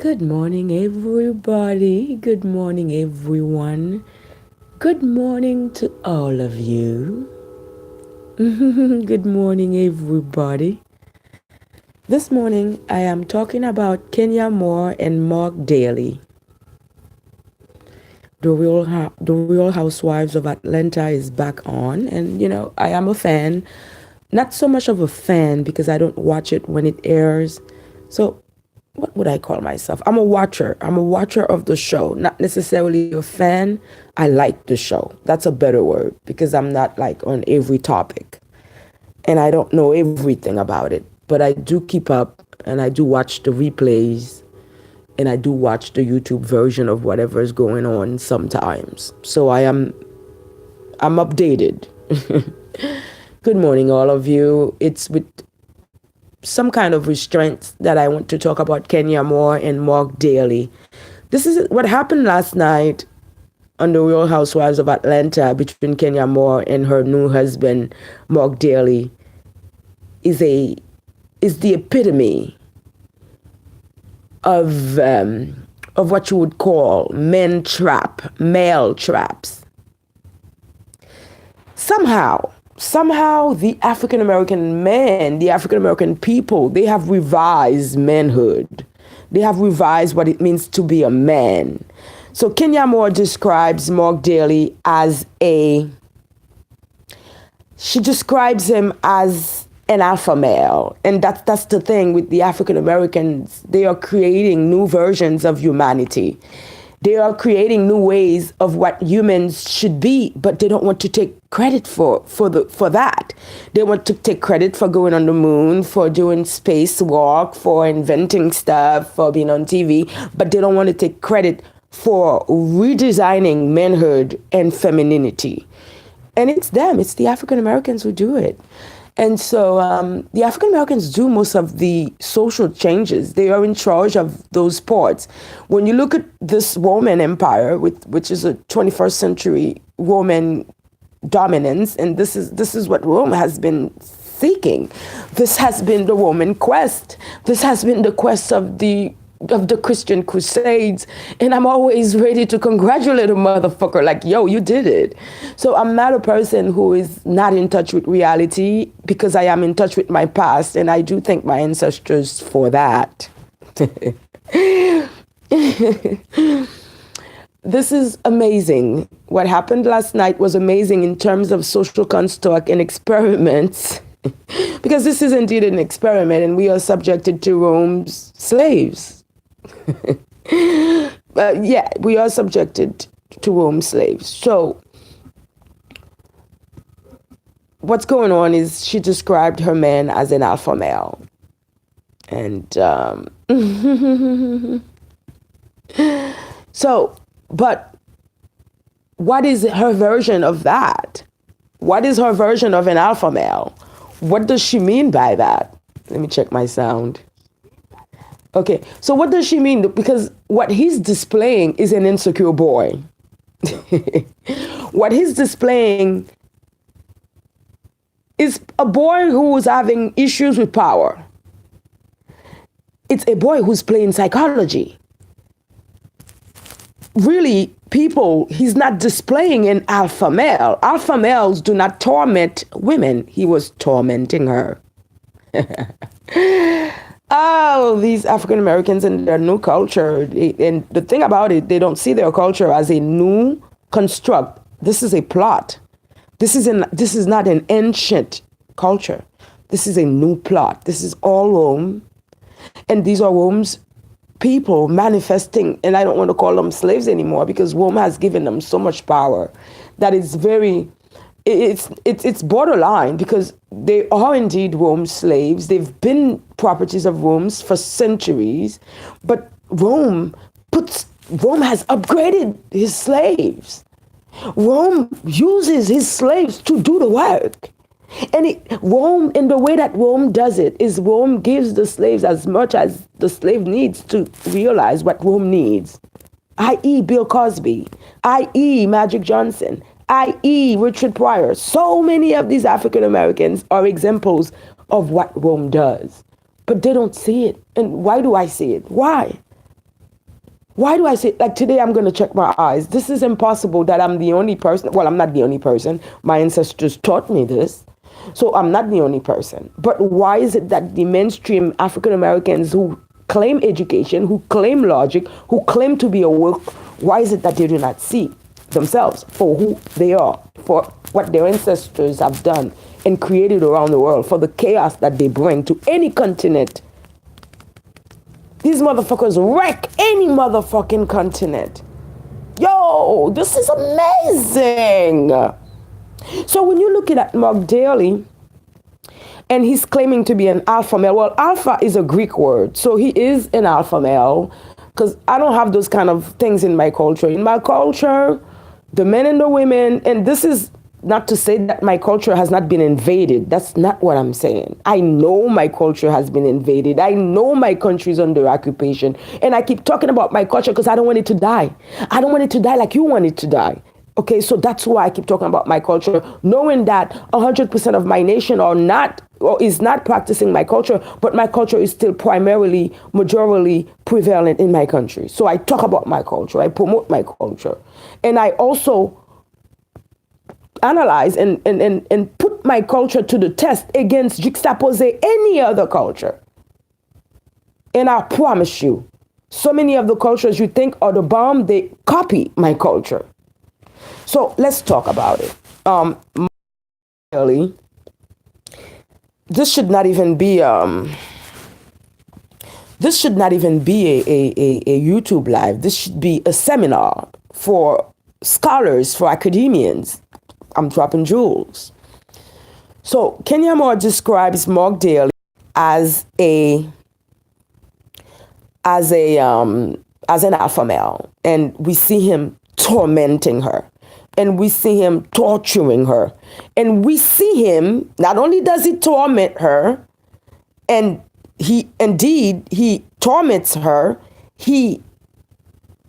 Good morning, everybody. Good morning, everyone. Good morning to all of you. Good morning, everybody. This morning, I am talking about Kenya Moore and Marc Daly. The Real Housewives of Atlanta is back on, and I am a fan. Not so much of a fan because I don't watch it when it airs. So what would I call myself? I'm a watcher. I'm a watcher of the show, not necessarily a fan. I like the show. That's a better word because I'm not like on every topic and I don't know everything about it, but I do keep up and I do watch the replays and I do watch the YouTube version of whatever is going on sometimes. So I'm updated. Good morning, all of you. It's with some kind of restraints that I want to talk about Kenya Moore and Marc Daly. This is what happened last night on the Real Housewives of Atlanta between Kenya Moore and her new husband, Marc Daly, is the epitome of what you would call male traps. Somehow the African American men, the African American people, they have revised manhood. They have revised what it means to be a man. So Kenya Moore describes Marc Daly she describes him as an alpha male. And that's the thing with the African Americans. They are creating new versions of humanity. They are creating new ways of what humans should be, but they don't want to take credit for that. They want to take credit for going on the moon, for doing spacewalk, for inventing stuff, for being on TV, but they don't want to take credit for redesigning manhood and femininity. And it's the African Americans who do it. And so the African Americans do most of the social changes. They are in charge of those parts. When you look at this Roman Empire, which is a 21st century Roman dominance, and this is what Rome has been seeking. This has been the Roman quest. This has been the quest of the Christian Crusades, and I'm always ready to congratulate a motherfucker like, yo, you did it. So I'm not a person who is not in touch with reality because I am in touch with my past, and I do thank my ancestors for that. This is amazing. What happened last night was amazing in terms of social construct and experiments, because this is indeed an experiment, and we are subjected to Rome's slaves. We are subjected to Rome's slaves. So what's going on is she described her man as an alpha male. And but what is her version of that? What is her version of an alpha male? What does she mean by that? Let me check my sound. Okay, so what does she mean? Because what he's displaying is an insecure boy. What he's displaying is a boy who is having issues with power. It's a boy who's playing psychology. Really, people, he's not displaying an alpha male. Alpha males do not torment women. He was tormenting her. Oh, these African Americans and their new culture. And the thing about it, they don't see their culture as a new construct. This is a plot. This is not an ancient culture. This is a new plot. This is all Rome. And these are Rome's people manifesting, and I don't want to call them slaves anymore because Rome has given them so much power that it's borderline, because they are indeed Rome's slaves. They've been properties of Rome's for centuries, but Rome has upgraded his slaves. Rome uses his slaves to do the work. And Rome, in the way that Rome does it, is Rome gives the slaves as much as the slave needs to realize what Rome needs, i.e. Bill Cosby, i.e. Magic Johnson, i.e. Richard Pryor. So many of these African Americans are examples of what Rome does, but they don't see it. And why do I see it? Why? Why do I say, like today I'm going to check my eyes? This is impossible that I'm the only person. Well, I'm not the only person. My ancestors taught me this. So I'm not the only person. But why is it that the mainstream African Americans who claim education, who claim logic, who claim to be awoke, why is it that they do not see themselves for who they are, for what their ancestors have done and created around the world, for the chaos that they bring to any continent? These motherfuckers wreck any motherfucking continent. Yo, this is amazing. So when you look at Marc Daly, and he's claiming to be an alpha male. Well, alpha is a Greek word. So he is an alpha male, because I don't have those kind of things in my culture. In my culture, the men and the women, and this is not to say that my culture has not been invaded. That's not what I'm saying. I know my culture has been invaded. I know my country is under occupation. And I keep talking about my culture because I don't want it to die. I don't want it to die like you want it to die. Okay, so that's why I keep talking about my culture, knowing that 100% of my nation are not or is not practicing my culture, but my culture is still primarily, majorly prevalent in my country. So I talk about my culture, I promote my culture, and I also analyze and put my culture to the test against juxtapose any other culture. And I promise you, so many of the cultures you think are the bomb, they copy my culture. So let's talk about it. This should not even be a YouTube live. This should be a seminar for scholars, for academians. I'm dropping jewels. So Kenya Moore describes Marc Daly as an alpha male, and we see him tormenting her. And we see him torturing her. And we see him, not only does he torment her, and he torments her, he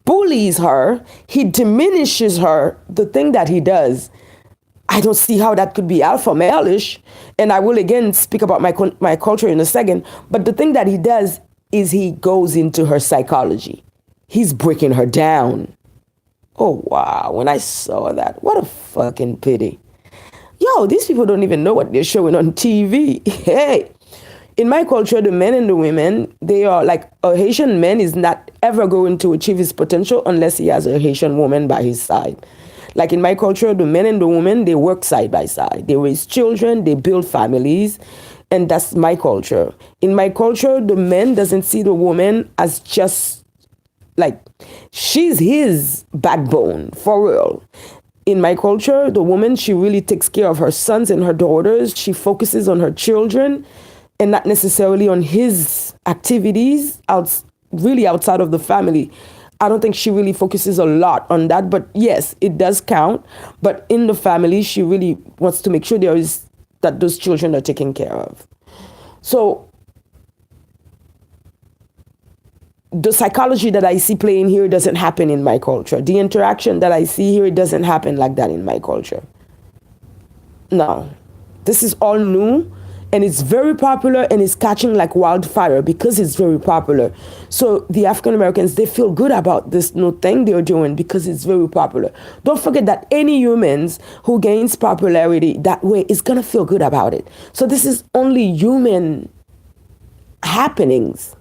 bullies her, he diminishes her. The thing that he does, I don't see how that could be alpha male-ish. And I will again speak about my culture in a second. But the thing that he does is he goes into her psychology. He's breaking her down. Oh, wow. When I saw that, what a fucking pity. Yo, these people don't even know what they're showing on TV. Hey, in my culture, the men and the women, they are like, a Haitian man is not ever going to achieve his potential unless he has a Haitian woman by his side. Like in my culture, the men and the women, they work side by side. They raise children, they build families, and that's my culture. In my culture, the man doesn't see the woman as just like, she's his backbone, for real. In my culture, the woman, she really takes care of her sons and her daughters. She focuses on her children and not necessarily on his activities really outside of the family. I don't think she really focuses a lot on that, but yes, it does count. But in the family, she really wants to make sure that those children are taken care of. So the psychology that I see playing here doesn't happen in my culture. The interaction that I see here, it doesn't happen like that in my culture. No, this is all new, and it's very popular, and it's catching like wildfire because it's very popular. So the African Americans, they feel good about this new thing they're doing because it's very popular. Don't forget that any humans who gains popularity that way is gonna feel good about it. So this is only human happenings,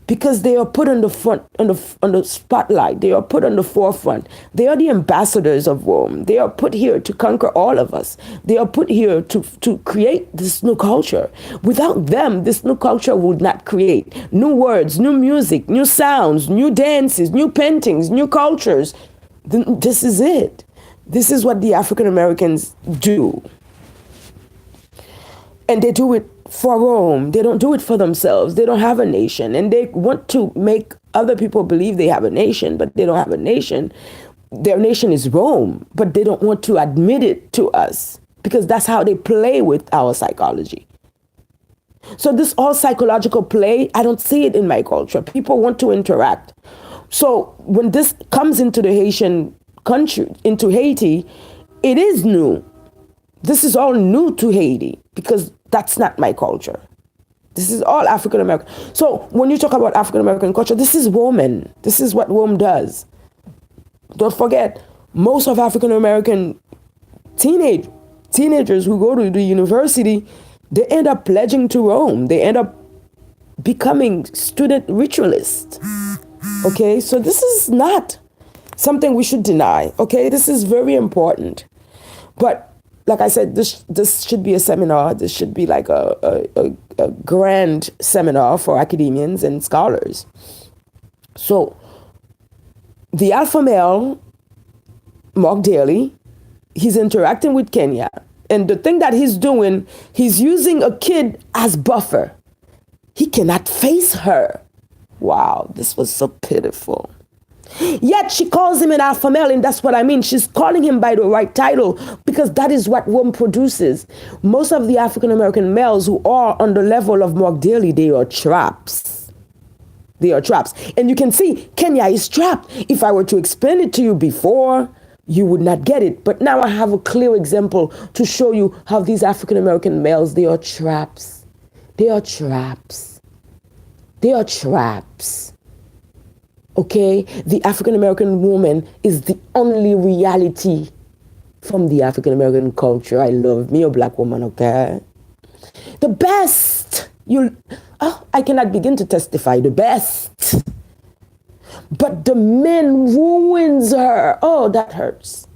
because they are put on the front, on the spotlight. They are put on the forefront. They are the ambassadors of Rome. They are put here to conquer all of us. They are put here to create this new culture. Without them, this new culture would not create new words, new music, new sounds, new dances, new paintings, new cultures. This is it. This is what the African Americans do. And they do it for Rome. They don't do it for themselves. They don't have a nation. And they want to make other people believe they have a nation, but they don't have a nation. Their nation is Rome, but they don't want to admit it to us because that's how they play with our psychology. So this all psychological play, I don't see it in my culture. People want to interact. So when this comes into the Haitian country, into Haiti, it is new. This is all new to Haiti because that's not my culture. This is all African American. So when you talk about African American culture, this is woman. This is what woman does. Don't forget, most of African American teenagers who go to the university, they end up pledging to Rome. They end up becoming student ritualists. Okay, so this is not something we should deny. Okay, this is very important. But like I said, this should be a seminar. This should be like a grand seminar for academians and scholars. So the alpha male, Marc Daly, he's interacting with Kenya. And the thing that he's doing, he's using a kid as buffer. He cannot face her. Wow, this was so pitiful. Yet she calls him an alpha male, and that's what I mean. She's calling him by the right title because that is what Rome produces. Most of the African American males who are on the level of Marc Daly, they are traps. They are traps. And you can see Kenya is trapped. If I were to explain it to you before, you would not get it. But now I have a clear example to show you how these African American males, they are traps. They are traps. They are traps. Okay? The African American woman is the only reality from the African American culture. I love me a black woman, okay? The best. I cannot begin to testify. The best. But the man ruins her. Oh, that hurts.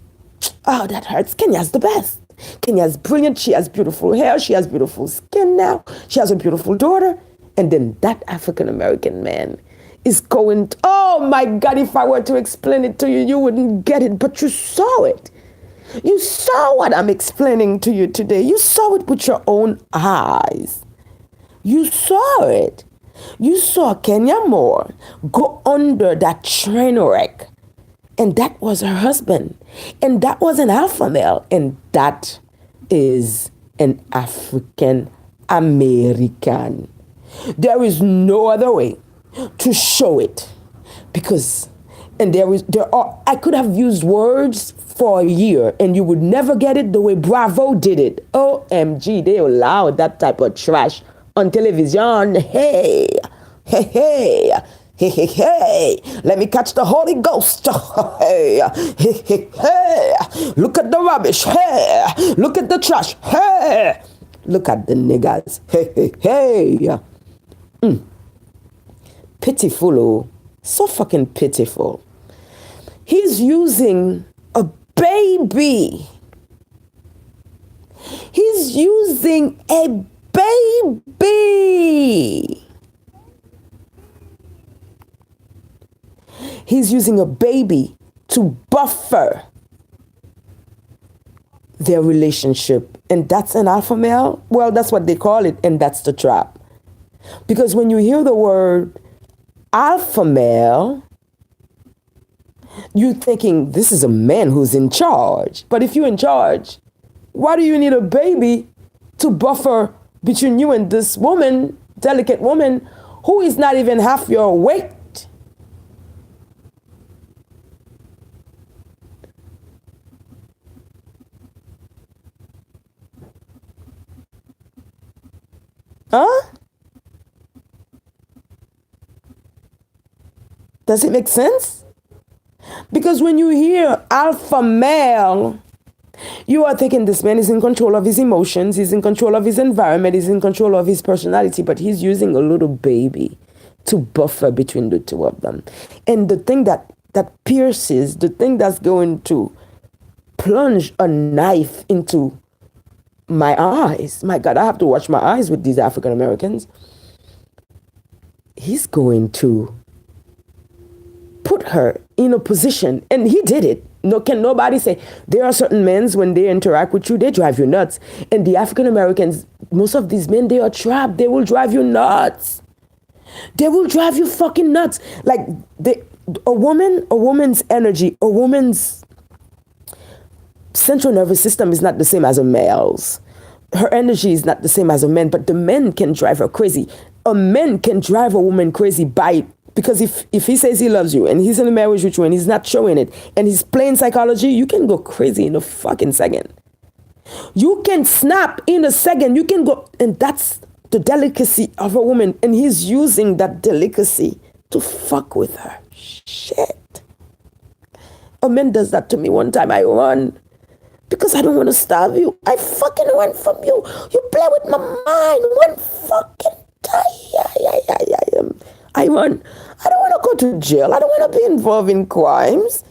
Oh, that hurts. Kenya's the best. Kenya's brilliant. She has beautiful hair. She has beautiful skin now. She has a beautiful daughter. And then that African American man is going to, oh my God, if I were to explain it to you, you wouldn't get it. But you saw it. You saw what I'm explaining to you today. You saw it with your own eyes. You saw it. You saw Kenya Moore go under that train wreck. And that was her husband. And that was an alpha male. And that is an African American. There is no other way to show it. Because, and I could have used words for a year and you would never get it the way Bravo did it. OMG, they allowed that type of trash on television. Hey, hey, hey, hey, hey, hey, let me catch the Holy Ghost. Hey, hey, hey, hey, look at the rubbish. Hey, look at the trash. Hey, look at the niggas. Hey, hey, hey. Pitiful, oh, so fucking pitiful. He's using a baby. He's using a baby. He's using a baby to buffer their relationship. And that's an alpha male? Well, that's what they call it, and that's the trap. Because when you hear the word alpha male, you're thinking this is a man who's in charge. But if you're in charge, why do you need a baby to buffer between you and this woman, delicate woman, who is not even half your weight? Huh? Does it make sense? Because when you hear alpha male, you are thinking this man is in control of his emotions, he's in control of his environment, he's in control of his personality, but he's using a little baby to buffer between the two of them. And the thing that pierces, the thing that's going to plunge a knife into my eyes, my God, I have to watch my eyes with these African Americans. He's going to put her in a position, and he did it. Can nobody say, there are certain men, when they interact with you, they drive you nuts. And the African Americans, most of these men, they are trapped. They will drive you nuts. They will drive you fucking nuts. Like a woman's energy, a woman's central nervous system is not the same as a male's. Her energy is not the same as a man, but the men can drive her crazy. A man can drive a woman crazy because if he says he loves you and he's in a marriage with you and he's not showing it and he's playing psychology, you can go crazy in a fucking second. You can snap in a second. You can go, and that's the delicacy of a woman, and he's using that delicacy to fuck with her. Shit. A man does that to me one time. I run because I don't want to starve you. I fucking run from you. You play with my mind one fucking time. I run. I don't want to go to jail. I don't want to be involved in crimes.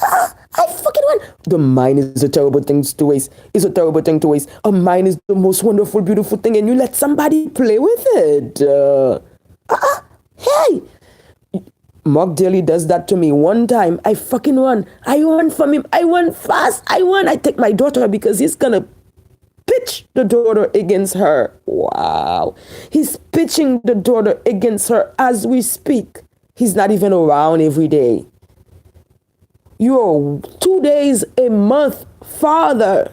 I fucking run. The mind is a terrible thing to waste. It's a terrible thing to waste. A mind is the most wonderful, beautiful thing, and you let somebody play with it. Hey, Marc Daly does that to me one time. I fucking run. I run from him. I run fast. I run. I take my daughter because he's gonna pitch the daughter against her. Wow. He's pitching the daughter against her as we speak. He's not even around every day. You're 2 days a month father.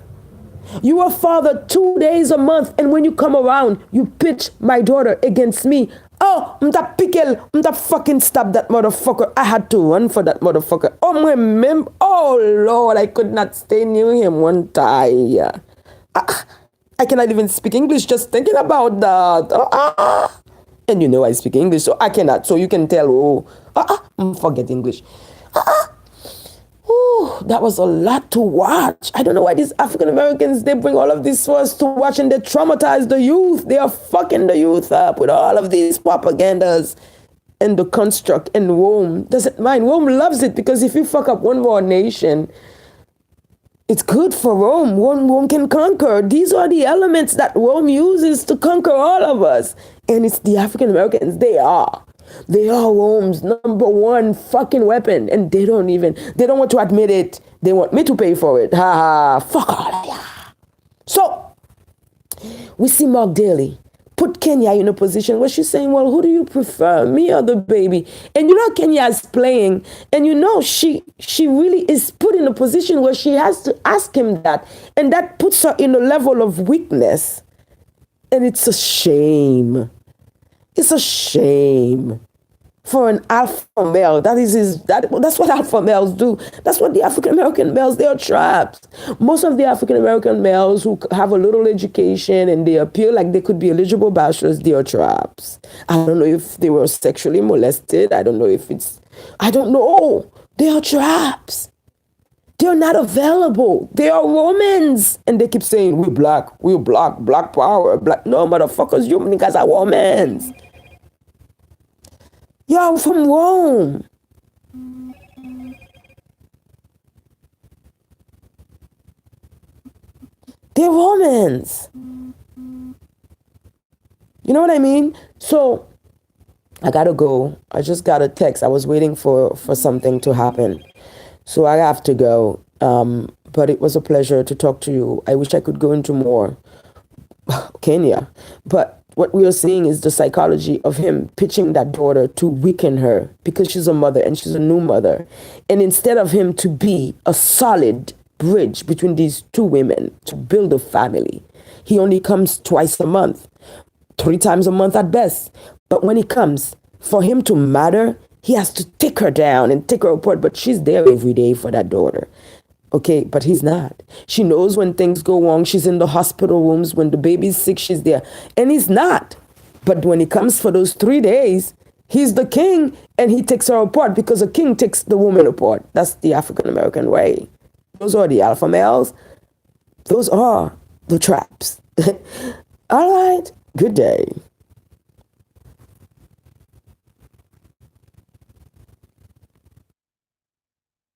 You are father 2 days a month, and when you come around, you pitch my daughter against me. Oh, m'ta fucking stab that motherfucker. I had to run for that motherfucker. Oh Lord, I could not stay near him one time. I cannot even speak English just thinking about that. And you know I speak English, so I cannot. So you can tell, forget English. That was a lot to watch. I don't know why these African Americans, they bring all of this for us to watch, and they traumatize the youth. They are fucking the youth up with all of these propagandas and the construct. And Rome doesn't mind. Rome loves it because if you fuck up one more nation, it's good for Rome. Rome can conquer. These are the elements that Rome uses to conquer all of us. And it's the African Americans. They are Rome's number one fucking weapon. And they don't want to admit it. They want me to pay for it. Ha ha. Fuck all of ya. So, we see Marc Daly put Kenya in a position where she's saying, well, who do you prefer, me or the baby? And you know Kenya is playing. And you know she really is put in a position where she has to ask him that. And that puts her in a level of weakness. And it's a shame. It's a shame for an alpha male. That's what alpha males do. That's what the African American males, they are traps. Most of the African American males who have a little education and they appear like they could be eligible bachelors, they are traps. I don't know if they were sexually molested. I don't know. They are traps. They're not available. They are Romans. And they keep saying, we're black, black power, black. No, motherfuckers, you niggas are Romans. Yo, I'm from Rome. They're Romans. You know what I mean? So, I gotta go. I just got a text. I was waiting for something to happen. So I have to go. But it was a pleasure to talk to you. I wish I could go into more Kenya. But what we are seeing is the psychology of him pitching that daughter to weaken her because she's a mother and she's a new mother. And instead of him to be a solid bridge between these two women to build a family, he only comes twice a month, 3 times a month at best. But when he comes, for him to matter, he has to take her down and take her apart, but she's there every day for that daughter. Okay, but he's not. She knows when things go wrong. She's in the hospital rooms. When the baby's sick, she's there. And he's not. But when he comes for those 3 days, he's the king and he takes her apart because a king takes the woman apart. That's the African American way. Those are the alpha males. Those are the traps. All right. Good day.